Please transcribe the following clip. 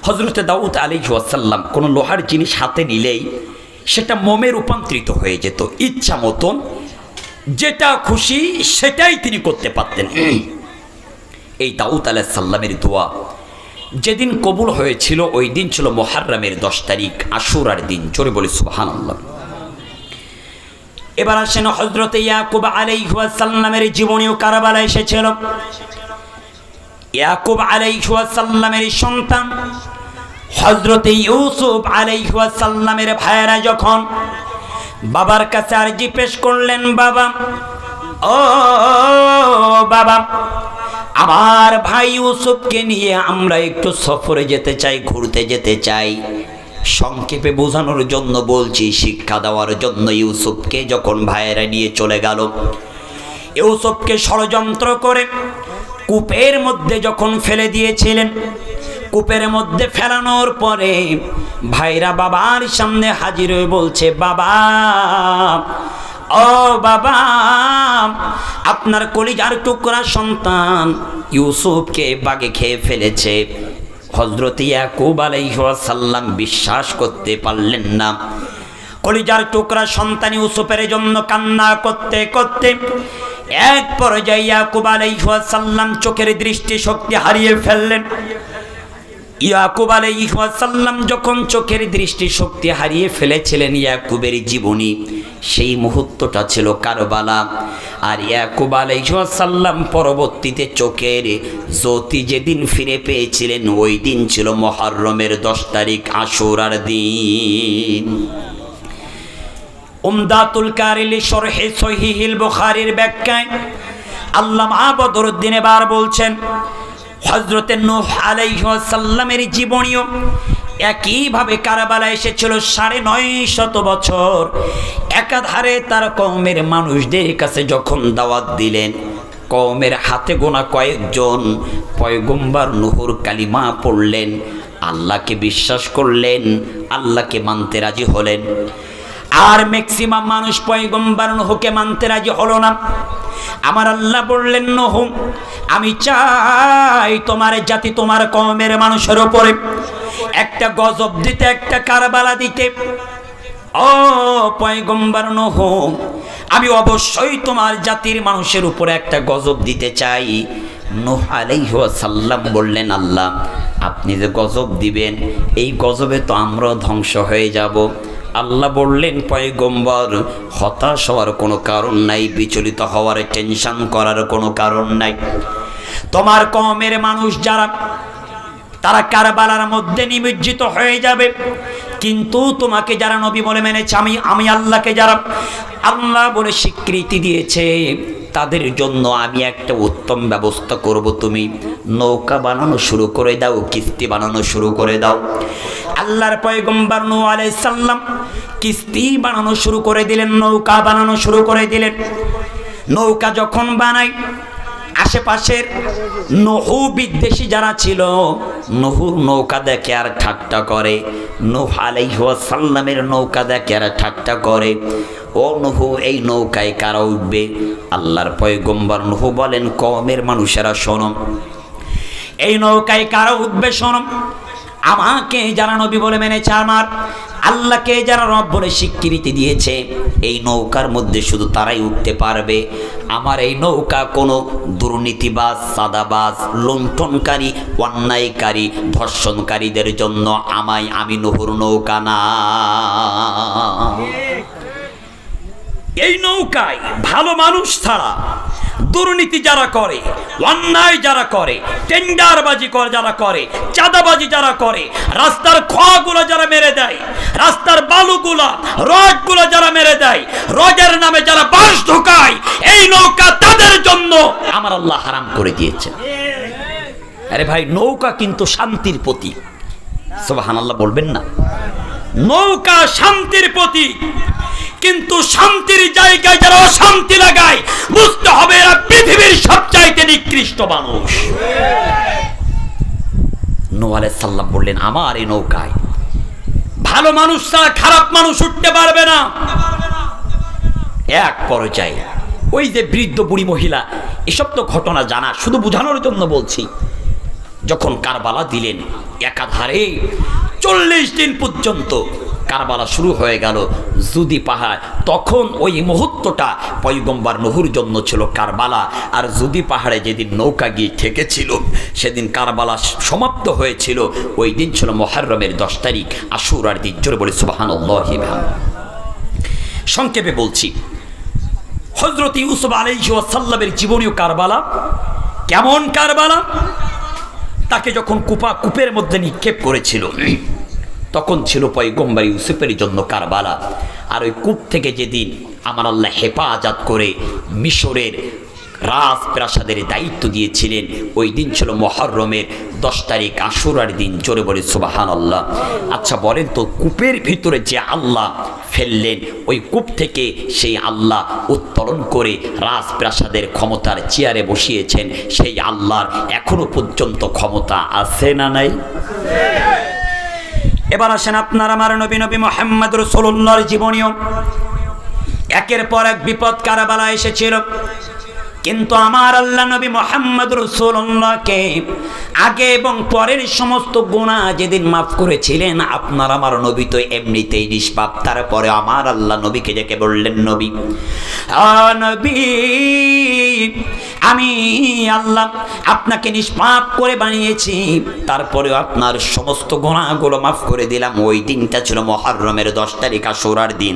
হযরত দাউদ আলাইহিস সালাম কোনো লোহার জিনিস হাতে নিলেই সেটা মোমে রূপান্তরিত হয়ে যেত, ইচ্ছা মতন যেটা খুশি সেটাই তিনি করতে পারতেন। এই দাউদ আলাইহিস সালামের দোয়া যেদিন কবুল হয়েছিল ওই দিন ছিল মুহররমের 10 তারিখ, আশুরার দিন। জোরে বলি সুবহানাল্লাহ। এবার আসেন হযরত ইয়াকুব আলাইহিস সালামের জীবনীও কারবালা এসেছিল। ইয়াকুব আলাইহিস সালামের সন্তান হযরত ইউসুফ আলাইহিস সালামের ভাইয়েরা যখন বাবার কাছে আরজি পেশ করলেন, বাবা ও বাবা, আমার ভাই ইউসুফকে নিয়ে আমরা একটু সফরে যেতে চাই, ঘুরতে যেতে চাই। সংক্ষেপে বোঝানোর জন্য বলছি, শিক্ষা দেওয়ার জন্য ইউসুফকে যখন ভাইয়েরা নিয়ে চলে গেল, ইউসুফকে ষড়যন্ত্র করে কূপের মধ্যে যখন ফেলে দিয়েছিলেন, কূপের মধ্যে ফেলানোর পরে ভাইরা বাবার সামনে হাজির হয়ে বলছে, বাবা ও বাবা, আপনার কলিজার টুকরা সন্তান ইউসুফকে বাঘে খেয়ে ফেলেছে। হযরত ইয়াকুব আলাইহিস সালাম বিশ্বাস করতে পারলেন না। কলিজার টুকরা সন্তান ইউসুফের জন্য কান্না করতে করতে এক পর্যায়ে ইয়াকুব আলাইহিস সালাম চোখের দৃষ্টি শক্তি হারিয়ে ফেললেন। ইয়াকুব আলাইহিস সালাম যখন চোখের দৃষ্টি শক্তি হারিয়ে ফেলেছিলেন, ইয়াকুবের জীবনী সেই মুহূর্তটা ছিল কারবালা। আর ইয়াকুব আলাইহিস সালাম পরবর্তীতে চোখের জ্যোতি যেদিন ফিরে পেয়েছিলেন ওই দিন ছিল মুহররমের 10 তারিখ, আশুরার দিন। উমদাতুল কারি লিশরহি সহিহিল বুখারীর ব্যাখ্যায় আল্লামা বদরুদ্দিন এবার বলছেন, হযরত নূহ আলাইহিস সালামের জীবনীও একইভাবে কারবালা এসেছিল 950 বছর। একাধারে তার কওমের মানুষদের কাছে যখন দাওয়াত দিলেন, কওমের হাতে গোনা কয়েকজন পয়গম্বর নূহুর কালিমা পড়লেন, আল্লাহকে বিশ্বাস করলেন, আল্লাহকে মানতে রাজি হলেন। আর ম্যাক্সিমাম মানুষ পয়গম্বর নূহকে মানতে রাজি হলো না। আমার আল্লাহ বললেন, নূহ আমি চাই তোমার জাতি, তোমার কওমের মানুষের উপরে একটা গজব দিতে, একটা কারবালা দিতে। ও পয়গম্বর নূহ, আমি অবশ্যই তোমার জাতির মানুষের উপরে একটা গজব দিতে চাই। নূহ আলাইহিস সালাম বললেন, আল্লাহ আপনি যে গজব দিবেন এই গজবে তো আমরাও ধ্বংস হয়ে যাব। আল্লাহ বললেন, পয়গম্বর হতাশ হওয়ার কোনো কারণ নাই, বিচলিত হওয়ার, টেনশন করার কোনো কারণ নাই। তোমার কওমের মানুষ যারা তারা কারবালার মধ্যে নিমজ্জিত হয়ে যাবে, কিন্তু তোমাকে যারা নবী বলে মেনেছে, আমি আল্লাহকে যারা আল্লাহ বলে স্বীকৃতি দিয়েছে, তাদের জন্য আমি একটা উত্তম ব্যবস্থা করব। তুমি নৌকা বানানো শুরু করে দাও, কিস্তি বানানো শুরু করে দাও। আল্লাহর পয়গম্বর নূহ আলাইহিস সালাম কিস্তি বানানো শুরু করে দিলেন, নৌকা বানানো শুরু করে দিলেন। নৌকা যখন বানাই, আশেপাশের নহু বিদ্বেষী যারা ছিল নহুর নৌকা দেখে আর ঠাট্টা করে, নূহ আলাইহিস সালামের নৌকা দেখে আর ঠাট্টা করে, ও নহু এই নৌকায় কারা উঠবে? আল্লাহর পয়গম্বর নূহ বলেন, কওমের মানুষেরা শোনো, এই নৌকায় কারা উঠবে শোনো। আমাকে যারা নবী বলে মেনেছে, আমার আল্লাহকে যারা রব বলে স্বীকৃতি দিয়েছে, এই নৌকার মধ্যে শুধু তারাই উঠতে পারবে। আমার এই নৌকা কোনো দুর্নীতিবাজ, সাদাবাজ, লুণ্ঠনকারী, অন্যায়কারী, ধর্ষণকারীদের জন্য আমি নূহুর নৌকা না। এই নৌকায় ভালো মানুষ ছাড়া দুর্নীতি যারা করে, অন্যায় যারা করে, টেন্ডারবাজি যারা করে, চাঁদাবাজি যারা করে, রাস্তার খোয়াগুলো যারা মেরে দেয়, রাস্তার বালুগুলা, রডগুলো যারা মেরে দেয়, রডের নামে যারা বাঁশ ঢোকায়, এই নৌকা তাদের জন্য আমার আল্লাহ হারাম করে দিয়েছে। আরে ভাই, নৌকা কিন্তু শান্তির প্রতীক। সুবহানাল্লাহ বলবেন না? নৌকা শান্তির প্রতীক, কিন্তু শান্তির জায়গায় যারা অশান্তি লাগায়, বুঝতে হবে এরা পৃথিবীর সবচাইতে নিকৃষ্ট মানুষ। নূহ আলাইহিস সালাম বললেন, আমার এই নৌকায় ভালো মানুষ ছাড়া খারাপ মানুষ উঠতে পারবে না। এক পর্যায়ে ওই যে বৃদ্ধ বুড়ি মহিলা, এসব তো ঘটনা জানা, শুধু বোঝানোর জন্য বলছি। যখন কারবালা দিলেন, একাধারে 40 দিন পর্যন্ত কারবালা শুরু হয়ে গেল জুদি পাহাড়। তখন ওই মুহূর্তটা পয়গম্বর নূহর জন্য ছিল কারবালা। আর জুদি পাহাড়ে যেদিন নৌকা গিয়ে ঠেকেছিল, সেদিন কারবালা সমাপ্ত হয়েছিল। ওই দিন ছিল মুহররমের 10 তারিখ, আশুরার দিন। জোরে বলে সুবহানাল্লাহ। সংক্ষেপে বলছি, হযরত ইউসুফ আলাইহিস সালামের জীবনীয় কারবালা কেমন কারবালা। তাকে যখন কূপের মধ্যে নিক্ষেপ করেছিল, তখন ছিল পয়গম্বর ইউসুফের জন্য কারবালা। আর ওই কূপ থেকে যেদিন আমার আল্লাহ হেফাজত করে মিশরের রাজপ্রাসাদের দায়িত্ব দিয়েছিলেন, ওই দিন ছিল মুহররমের 10 তারিখ, আশুরার দিন। জোরে বলে সুবহানাল্লাহ। আচ্ছা বলেন তো, কূপের ভিতরে যে আল্লাহ ফেললেন, ওই কূপ থেকে সেই আল্লাহ উত্তোলন করে রাজপ্রাসাদের ক্ষমতার চেয়ারে বসিয়েছেন, সেই আল্লাহর এখনো পর্যন্ত ক্ষমতা আছে না নাই? এবার আসেন আপনার আমার নবী মুহাম্মদ রাসূলুল্লাহর জীবনীয়। একের পর এক বিপদ কারবালা এসেছিল, কিন্তু আমার আল্লাহ নবী মুহাম্মদ রাসূলুল্লাহকে আগে এবং পরের সমস্ত গুনাহ যেদিন মাফ করেছিলেন, আপনার আমার নবী তো এমনিতেই নিষ্পাপ। তারপরে আমার আল্লাহ নবীকে ডেকে বললেন, নবী, নবী, আমি আল্লাহ আপনাকে নিষ্পাপ করে বানিয়েছি, তারপরে আপনার সমস্ত গুনাহগুলো মাফ করে দিলাম। ওই দিনটা ছিল মুহররমের 10 তারিখ, আশুরার দিন।